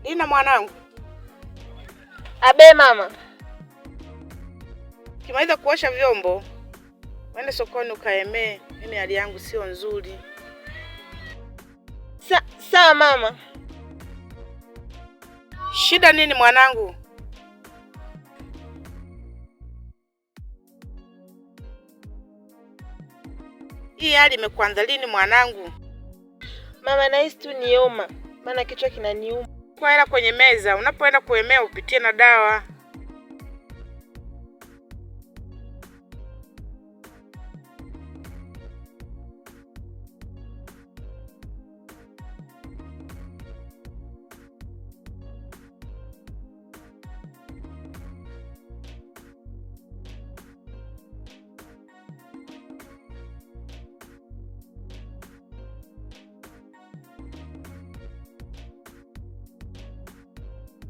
Lina mwanangu. Abe mama. Kimaliza kuosha vyombo, wende sokoni ukaemee. Mimi hali yangu sio nzuri. Sawa mama. Shida nini mwanangu? Hii hali imekuanza lini mwanangu? Mama nahisi tu ni homa, maana kichwa kinaniuma. Kwa hela kwenye meza, unapoenda kuemea upitie na dawa.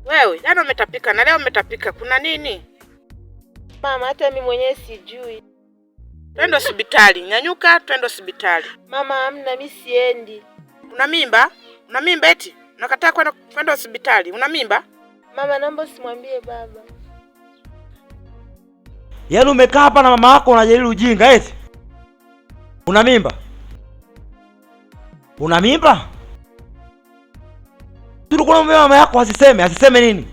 Wewe, jana umetapika na leo umetapika. Kuna nini? Mama, hata mimi mwenyewe sijui. Twende hospitali. Nyanyuka, twende hospitali. Mama, hamna, mimi siendi. Una mimba? Una mimba eti? Unakataa kwenda hospitali. Una mimba? Mama, naomba usimwambie baba. Yaani umekaa hapa na mama yako unajadili ujinga eti? Una mimba? Una mimba? Tulikuwa mama yako asiseme nini?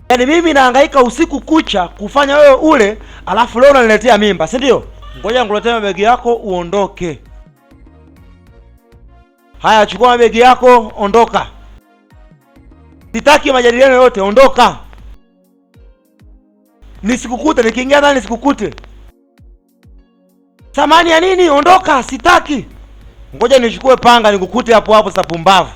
Yaani mimi nahangaika usiku kucha kufanya wewe ule, alafu leo unaniletea mimba, si ndio? Ngoja nikuletee mabegi yako uondoke. Haya, chukua mabegi yako, ondoka. Sitaki majadiliano yote, ondoka. Nisikukute, nikiingia ndani nisikukute. Samani ya nini? Ondoka, sitaki. Ngoja nichukue panga nikukute hapo hapo sa pumbavu.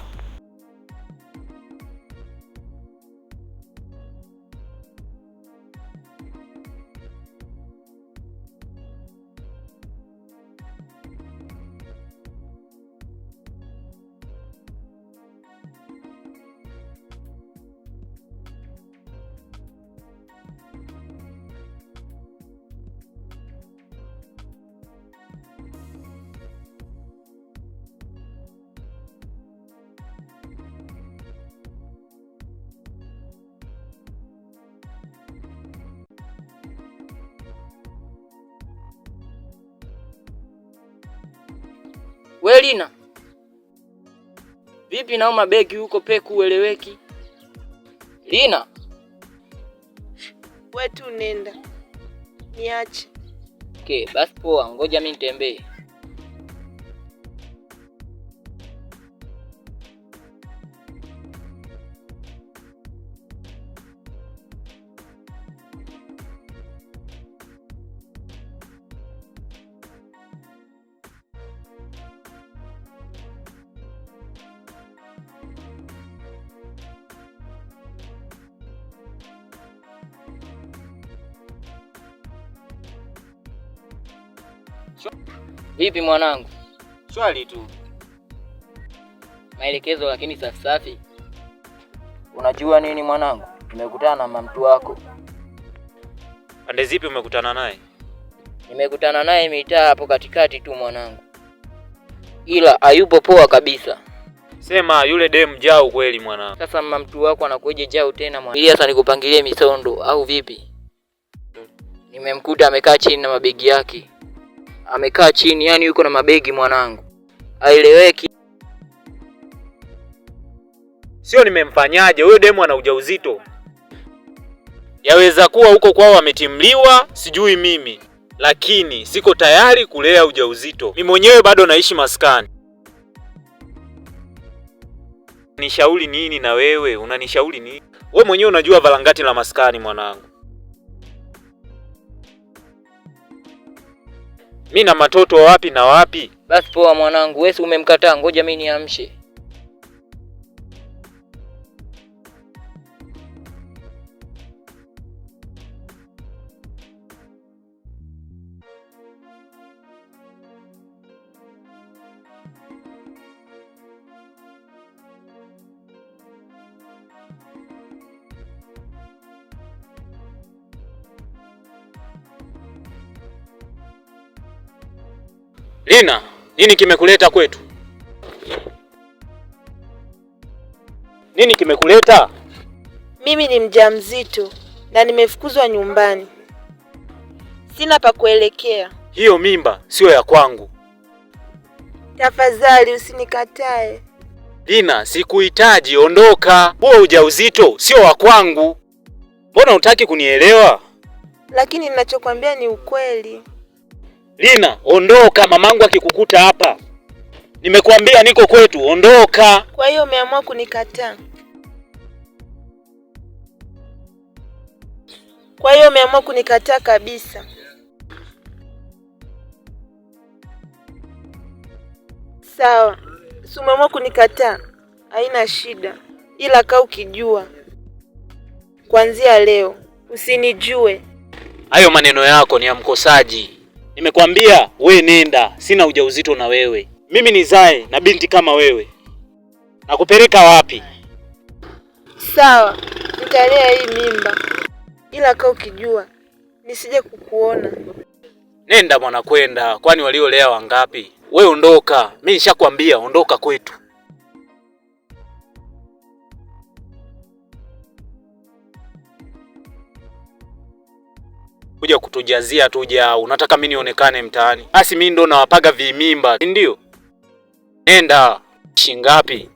We Lina, vipi nao mabegi huko peku ueleweki? Lina, wewe tu nenda. Niache. Okay, basi poa, ngoja mimi nitembee. Vipi mwanangu? Swali tu. Maelekezo lakini safi safi. Unajua nini mwanangu? Nimekutana na mtu wako. Pande zipi umekutana naye? Nimekutana naye mitaa hapo katikati tu mwanangu. Ila hayupo poa kabisa. Sema yule dem jao kweli mwanangu. Sasa mtu wako anakuja jao tena mwanangu. Ili sasa nikupangilie misondo au vipi? Nimemkuta amekaa chini na mabegi yake. Amekaa chini, yani yuko na mabegi mwanangu. Haeleweki. Sio nimemfanyaje? Huyo demu ana ujauzito. Yaweza kuwa huko kwao wametimliwa, sijui mimi. Lakini siko tayari kulea ujauzito. Mimi mwenyewe bado naishi maskani. Nishauri nini na wewe? Unanishauri nini? Wewe mwenyewe unajua valangati la maskani mwanangu. Mimi na matoto wapi na wapi? Basi poa mwanangu, wewe umemkataa, ngoja mimi niamshe. Lina, nini kimekuleta kwetu? Nini kimekuleta? Mimi ni mjamzito na nimefukuzwa nyumbani. Sina pa kuelekea. Hiyo mimba sio ya kwangu. Tafadhali usinikatae. Lina, sikuhitaji, ondoka. Huo ujauzito sio wa kwangu. Mbona hutaki kunielewa? Lakini ninachokwambia ni ukweli. Lina, ondoka, mamangu akikukuta hapa. Nimekuambia niko kwetu, ondoka. Kwa hiyo umeamua kunikataa? Kwa hiyo umeamua kunikataa kabisa? Sawa, si umeamua kunikataa, haina shida. Ila kaa ukijua kuanzia leo usinijue. Hayo maneno yako ni ya mkosaji. Nimekwambia we nenda, sina ujauzito na wewe. Mimi nizae na binti kama wewe. Nakupeleka wapi? Sawa, nitalea hii mimba. Ila kaa ukijua nisije kukuona. Nenda mwana, kwenda, kwani waliolea wangapi? We ondoka, mimi nishakwambia ondoka kwetu. Kuja kutujazia tuja, unataka mimi nionekane mtaani? Basi mimi ndo nawapaga vimimba, ndio? Nenda. Shingapi?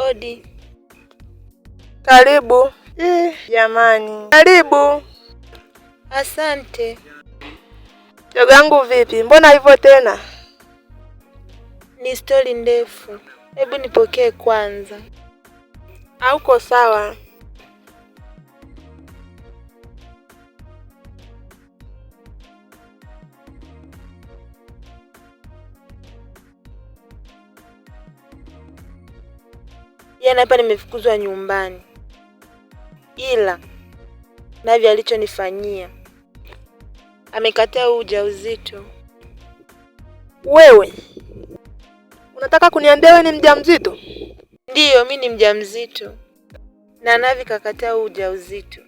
Odi. Karibu. Jamani. Karibu. Asante. Shogangu vipi? Mbona hivyo tena? Ni stori ndefu. Hebu nipokee kwanza. Hauko sawa. Yana hapa nimefukuzwa nyumbani. Ila Navi alichonifanyia, amekataa ujauzito. Wewe unataka kuniambia wewe ni mjamzito? Ndiyo, mimi ni mjamzito. Na Navi kakataa ujauzito.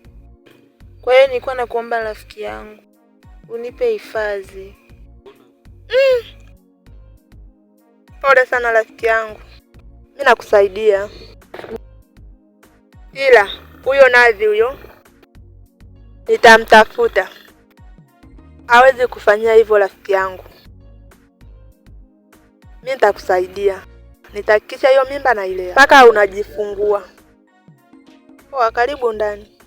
Kwa hiyo nilikuwa nakuomba rafiki yangu unipe hifadhi. Pole sana rafiki yangu. Mimi nakusaidia. Ila huyo Navi huyo nitamtafuta. Hawezi kufanyia hivyo rafiki yangu. Mimi nitakusaidia. Nitahakikisha hiyo mimba nailea mpaka unajifungua. Karibu ndani.